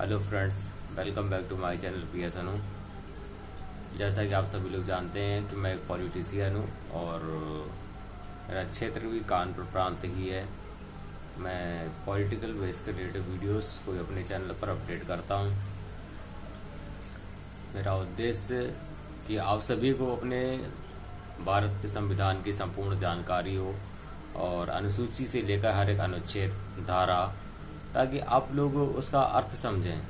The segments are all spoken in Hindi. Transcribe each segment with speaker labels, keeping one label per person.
Speaker 1: Hello friends, welcome back to my channel PS Anu. जैसा कि आप सभी लोग जानते हैं कि मैं एक पॉलिटिशियन हूँ और मेरा क्षेत्र भी कानपुर प्रांत ही है। मैं पॉलिटिकल बेस के रिलेटेड वीडियोस को अपने चैनल पर अपडेट करता हूँ। मेरा उद्देश्य कि आप सभी को अपने भारत के संविधान की संपूर्ण जानकारी हो और अनुसूची से लेकर हर एक अनुच्छेद, धारा, ताकि आप लोग उसका अर्थ समझें।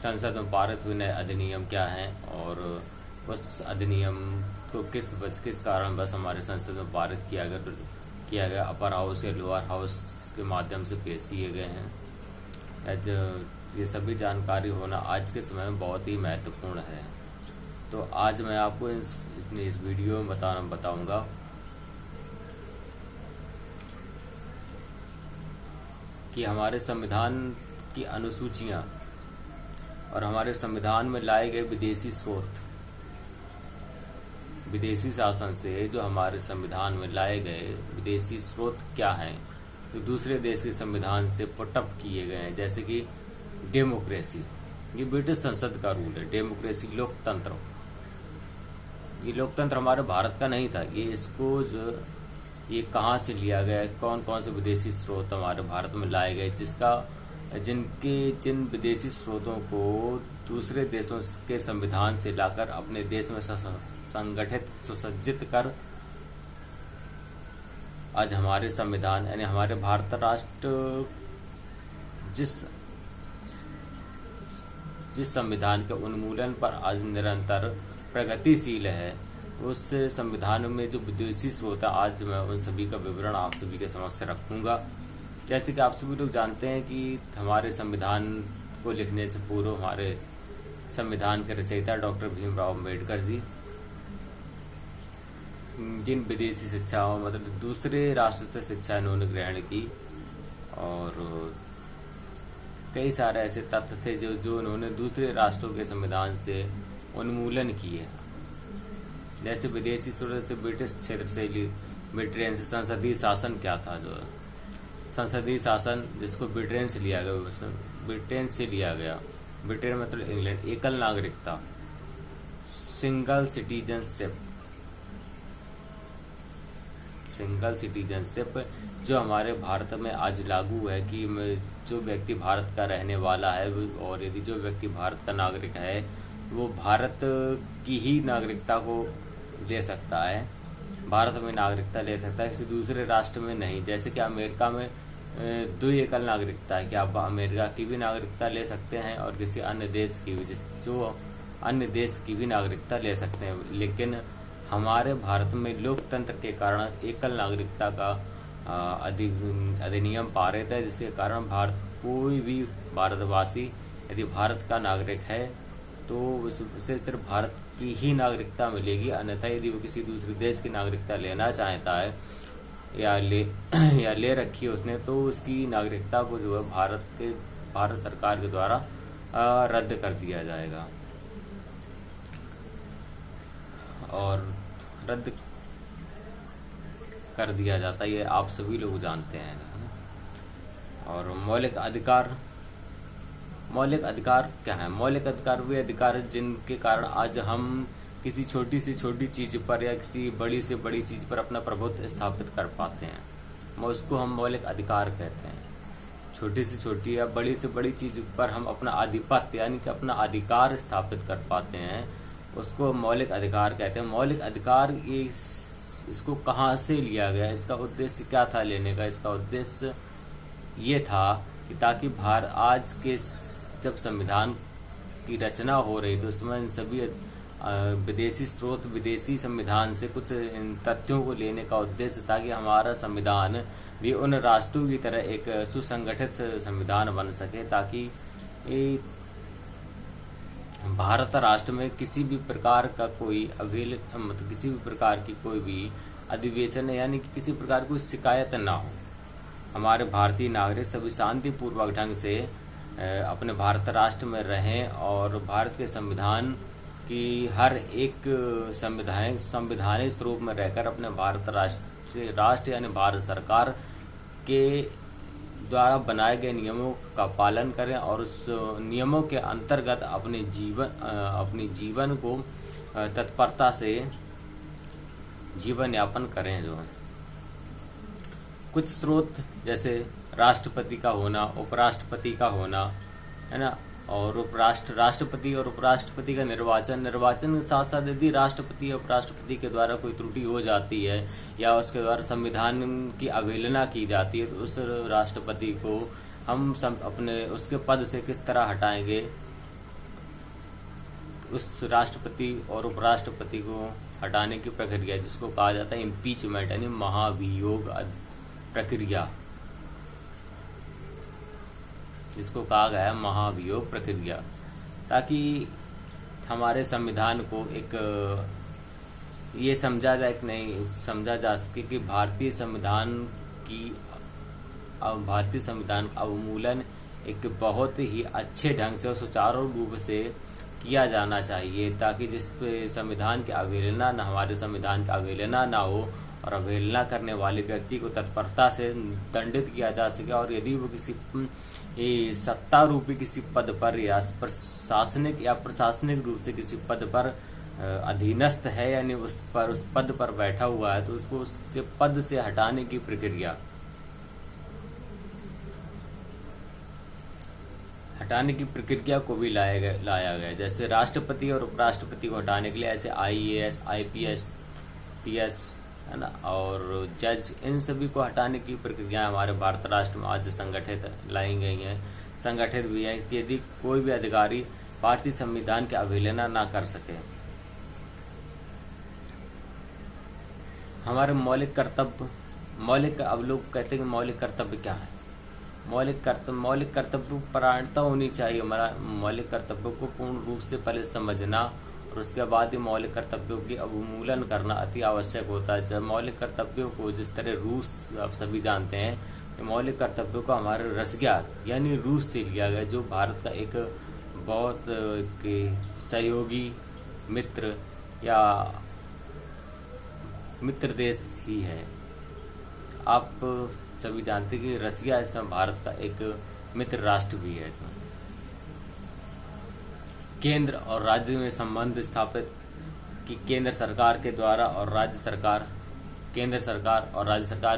Speaker 1: संसद में पारित हुए नए अधिनियम क्या हैं और उस अधिनियम को किस कारण बस हमारे संसद में पारित किया गया अपर हाउस या लोअर हाउस के माध्यम से पेश किए गए हैं। ये सभी जानकारी होना आज के समय में बहुत ही महत्वपूर्ण है। तो आज मैं आपको इस वीडियो में बताऊंगा कि हमारे संविधान की अनुसूचियां और हमारे संविधान में लाए गए विदेशी स्रोत, विदेशी शासन से जो हमारे संविधान में लाए गए विदेशी स्रोत क्या हैं, जो दूसरे देश के संविधान से पुटअप किए गए हैं। जैसे कि डेमोक्रेसी, ये ब्रिटिश संसद का रूल है। डेमोक्रेसी, लोकतंत्र, ये लोकतंत्र हमारे भारत का नहीं था। ये कहाँ से लिया गया है, कौन कौन से विदेशी स्रोत हमारे भारत में लाए गए, जिन विदेशी स्रोतों को दूसरे देशों के संविधान से लाकर अपने देश में संगठित सुसज्जित कर आज हमारे संविधान यानी हमारे भारत राष्ट्र जिस संविधान के उन्मूलन पर आज निरंतर प्रगतिशील है, उस संविधान में जो विदेशी स्रोत है, आज मैं उन सभी का विवरण आप सभी के समक्ष रखूंगा। जैसे कि आप सभी लोग जानते हैं कि हमारे संविधान को लिखने से पूर्व हमारे संविधान के रचयिता डॉक्टर भीमराव अम्बेडकर जी, जिन विदेशी शिक्षाओं मतलब दूसरे राष्ट्र से शिक्षा इन्होंने ग्रहण की, और कई सारे ऐसे तथ्य थे जो उन्होंने दूसरे राष्ट्रों के संविधान से उन्मूलन किए। जैसे विदेशी स्रोत से ब्रिटिश क्षेत्र से ब्रिटेन से संसदीय शासन क्या था, जो संसदीय शासन जिसको ब्रिटेन से लिया गया, ब्रिटेन मतलब इंग्लैंड, एकल नागरिकता, सिंगल सिटीजनशिप जो हमारे भारत में आज लागू है कि जो व्यक्ति भारत का रहने वाला है और यदि जो व्यक्ति भारत का नागरिक है वो भारत की ही नागरिकता को ले सकता है, भारत में नागरिकता ले सकता है, किसी दूसरे राष्ट्र में नहीं। जैसे कि अमेरिका में दो एकल नागरिकता है कि आप अमेरिका की भी नागरिकता ले सकते हैं और किसी अन्य देश की भी, जो अन्य देश की भी नागरिकता ले सकते हैं। लेकिन हमारे भारत में लोकतंत्र के कारण एकल नागरिकता का अधिनियम पारित है, जिसके कारण कोई भी भारतवासी यदि भारत का नागरिक है तो उसे सिर्फ भारत की ही नागरिकता मिलेगी। अन्यथा यदि वो किसी दूसरे देश की नागरिकता लेना चाहता है या ले रखी है उसने, तो उसकी नागरिकता को जो है भारत सरकार के द्वारा रद्द कर दिया जाएगा और रद्द कर दिया जाता है। ये आप सभी लोग जानते हैं। और मौलिक अधिकार क्या है? मौलिक अधिकार वे अधिकार है जिनके कारण आज हम किसी छोटी से छोटी चीज पर या किसी बड़ी से बड़ी चीज पर अपना प्रभुत्व स्थापित कर पाते हैं। उसको हम मौलिक अधिकार कहते हैं। छोटी से छोटी या बड़ी से बड़ी चीज पर हम अपना आधिपत्य यानी कि अपना अधिकार स्थापित कर पाते हैं, उसको मौलिक अधिकार कहते हैं। मौलिक अधिकार इसको कहाँ से लिया गया, इसका उद्देश्य क्या था लेने का? इसका उद्देश्य ये था कि ताकि आज के जब संविधान की रचना हो रही तो उसमें इन सभी विदेशी स्रोत, विदेशी संविधान से कुछ इन तथ्यों को लेने का उद्देश्य था कि हमारा संविधान भी उन राष्ट्रों की तरह एक सुसंगठित संविधान बन सके, ताकि भारत राष्ट्र में किसी भी प्रकार का कोई किसी भी प्रकार की कोई भी अधिवेशन यानी कि किसी प्रकार की शिकायत ना हो। हमारे भारतीय नागरिक सभी शांतिपूर्वक ढंग से अपने भारत राष्ट्र में रहें और भारत के संविधान की हर एक संवैधानिक स्वरूप में रहकर अपने भारत राष्ट्र यानी भारत सरकार के द्वारा बनाए गए नियमों का पालन करें और उस नियमों के अंतर्गत अपने जीवन को तत्परता से जीवन यापन करें। जो कुछ स्रोत जैसे राष्ट्रपति का होना, उपराष्ट्रपति का होना, है ना, और राष्ट्रपति और उपराष्ट्रपति का निर्वाचन के साथ साथ यदि राष्ट्रपति और उपराष्ट्रपति के द्वारा कोई त्रुटि हो जाती है या उसके द्वारा संविधान की अवहेलना की जाती है तो उस राष्ट्रपति को हम अपने उसके पद से किस तरह हटाएंगे, उस राष्ट्रपति और उपराष्ट्रपति को हटाने की प्रक्रिया जिसको कहा जाता है इम्पीचमेंट यानी महाभियोग प्रक्रिया, जिसको कहा गया है महाभियोग प्रक्रिया, ताकि हमारे संविधान को एक ये समझा जा सके कि भारतीय संविधान का अवमूलन एक बहुत ही अच्छे ढंग से और सुचारू रूप से किया जाना चाहिए, ताकि जिस पे संविधान की अवहेलना न हमारे संविधान की अवहेलना ना हो और अवहेलना करने वाले व्यक्ति को तत्परता से दंडित किया जा सके। और यदि वो किसी सत्ता रूपी किसी पद पर या प्रशासनिक रूप से किसी पद पर अधीनस्थ है यानी उस पद पर बैठा हुआ है तो उसको उसके पद से हटाने की प्रक्रिया को भी लाया गया। जैसे राष्ट्रपति और उपराष्ट्रपति को हटाने के लिए ऐसे IAS, IPS, PS, है ना, और जज, इन सभी को हटाने की प्रक्रिया हमारे भारत राष्ट्र में आज लाई गई है, संगठित भी है कि यदि कोई भी अधिकारी भारतीय संविधान की अवहेलना ना कर सके। हमारे अब लोग कहते हैं कि मौलिक कर्तव्य क्या है। मौलिक कर्तव्य परायणता होनी चाहिए। हमारा मौलिक कर्तव्यों को पूर्ण रूप से पहले समझना और उसके बाद ही मौलिक कर्तव्यों की अवमूलन करना अति आवश्यक होता है। जब मौलिक कर्तव्यों को जिस तरह रूस आप सभी जानते हैं कि मौलिक कर्तव्यों को हमारे रसज्ञात यानी रूस से लिया गया, जो भारत का एक बहुत सहयोगी मित्र या मित्र देश ही है। आप सभी जानते हैं कि रसिया इस समय भारत का एक मित्र राष्ट्र भी है। केंद्र और राज्य में संबंध स्थापित कि केंद्र सरकार के द्वारा और राज्य सरकार के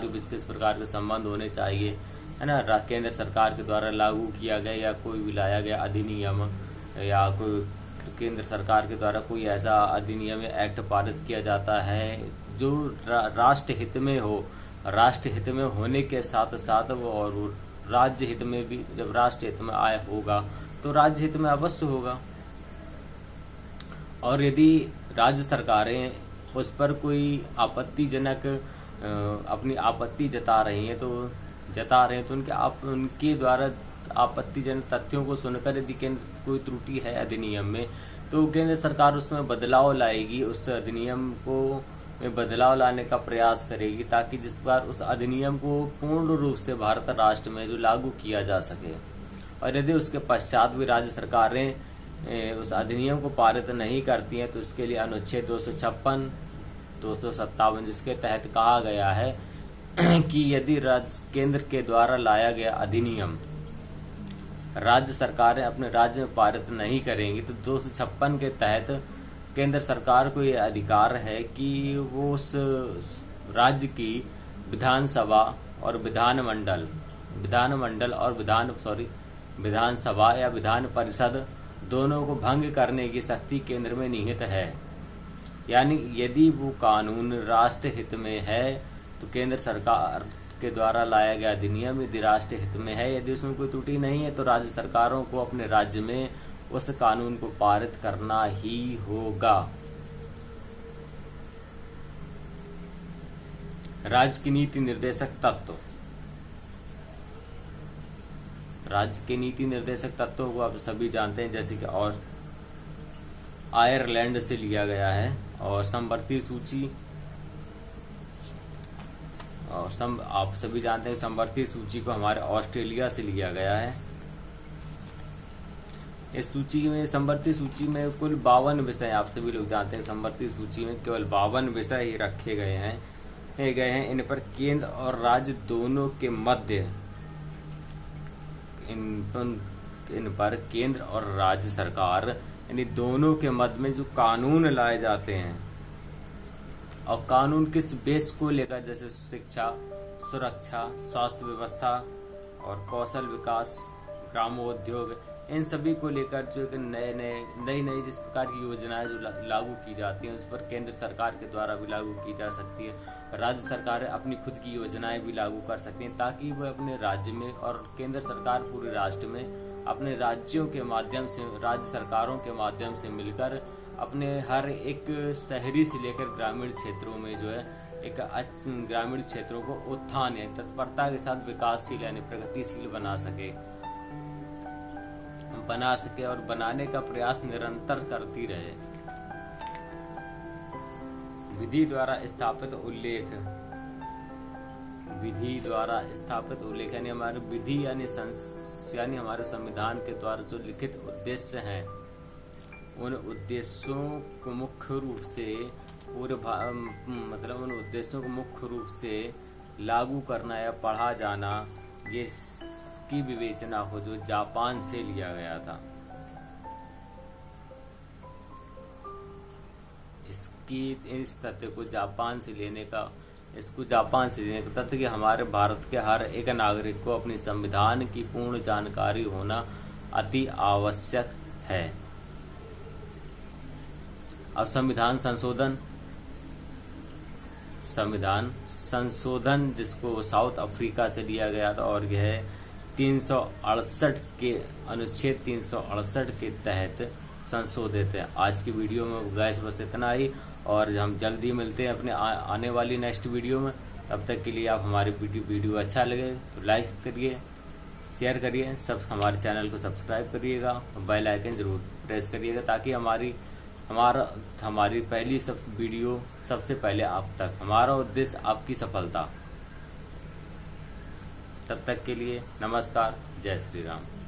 Speaker 1: बीच किस प्रकार के संबंध होने चाहिए, है ना। केंद्र सरकार के द्वारा लागू किया गया या कोई भी लाया गया अधिनियम या कोई केंद्र सरकार के द्वारा कोई ऐसा अधिनियम या एक्ट पारित किया जाता है जो राष्ट्र हित में हो, राष्ट्र हित में होने के साथ साथ वो और राज्य हित में भी, जब राष्ट्र हित में आया होगा तो राज्य हित में अवश्य होगा। और यदि राज्य सरकारें उस पर कोई आपत्तिजनक अपनी आपत्ति जता रही हैं तो उनके द्वारा आपत्तिजनक तथ्यों को सुनकर यदि कोई त्रुटि है अधिनियम में तो केंद्र सरकार उसमें बदलाव लाएगी, उस अधिनियम को में बदलाव लाने का प्रयास करेगी ताकि जिस बार उस अधिनियम को पूर्ण रूप से भारत राष्ट्र में जो लागू किया जा सके। और यदि उसके पश्चात भी राज्य सरकारें उस अधिनियम को पारित नहीं करती हैं तो इसके लिए अनुच्छेद 256, 257 जिसके तहत कहा गया है कि यदि केंद्र के द्वारा लाया गया अधिनियम राज्य सरकारें अपने राज्य में पारित नहीं करेंगी तो 256 के तहत केंद्र सरकार को यह अधिकार है कि वो उस राज्य की विधानसभा और विधानसभा या विधान परिषद दोनों को भंग करने की शक्ति केंद्र में निहित है। यानी यदि वो कानून राष्ट्र हित में है तो केंद्र सरकार के द्वारा लाया गया अधिनियम यदि राष्ट्र हित में है, यदि उसमें कोई त्रुटि नहीं है तो राज्य सरकारों को अपने राज्य में उस कानून को पारित करना ही होगा। राज्य की नीति निर्देशक तत्व, राज्य के नीति निर्देशक तत्वों को आप सभी जानते हैं जैसे कि आयरलैंड से लिया गया है और समवर्ती सूची और आप सभी जानते हैं समवर्ती सूची को हमारे ऑस्ट्रेलिया से लिया गया है। इस सूची में समवर्ती सूची में कुल 52 विषय, आप सभी लोग जानते हैं समवर्ती सूची में केवल 52 विषय ही रखे गए हैं। इन पर केंद्र और राज्य दोनों के मध्य इन पर केंद्र और राज्य सरकार यानी दोनों के मध्य में जो कानून लाए जाते हैं, और कानून किस बेस को लेकर, जैसे शिक्षा, सुरक्षा, स्वास्थ्य व्यवस्था और कौशल विकास, ग्रामोद्योग, इन सभी को लेकर जो नई नई जिस प्रकार की योजनाएं जो लागू की जाती हैं, उस पर केंद्र सरकार के द्वारा भी लागू की जा सकती है। राज्य सरकार अपनी खुद की योजनाएं भी लागू कर सकती हैं, ताकि वह अपने राज्य में, और केंद्र सरकार पूरे राष्ट्र में अपने राज्यों के माध्यम से, राज्य सरकारों के माध्यम से मिलकर अपने हर एक शहरी से लेकर ग्रामीण क्षेत्रों में जो है एक ग्रामीण क्षेत्रों को उत्थान या तत्परता के साथ विकासशील यानी प्रगतिशील बना सके और बनाने का प्रयास निरंतर करती रहे। विधि द्वारा स्थापित उल्लेख यानी हमारे विधि यानी हमारे संविधान के द्वारा जो लिखित उद्देश्य हैं, उन उद्देश्यों को मुख्य रूप से लागू करना या पढ़ा जाना, ये की विवेचना हो जो जापान से लिया गया था। इस तथ्य को जापान से लेने का तथ्य कि हमारे भारत के हर एक नागरिक को अपनी संविधान की पूर्ण जानकारी होना अति आवश्यक है। अब संविधान संशोधन जिसको साउथ अफ्रीका से लिया गया था, और यह 368 के अनुच्छेद 368 के तहत संशोधित है। आज की वीडियो में गैस बस इतना ही, और हम जल्दी मिलते हैं अपने आने वाली नेक्स्ट वीडियो में। तब तक के लिए आप हमारी वीडियो अच्छा लगे तो लाइक करिए, शेयर करिए, हमारे चैनल को सब्सक्राइब करिएगा और बेल आइकन जरूर प्रेस करिएगा, ताकि हमारी पहली वीडियो सबसे पहले आप तक। हमारा उद्देश्य आपकी सफलता। तब तक के लिए नमस्कार, जय श्री राम।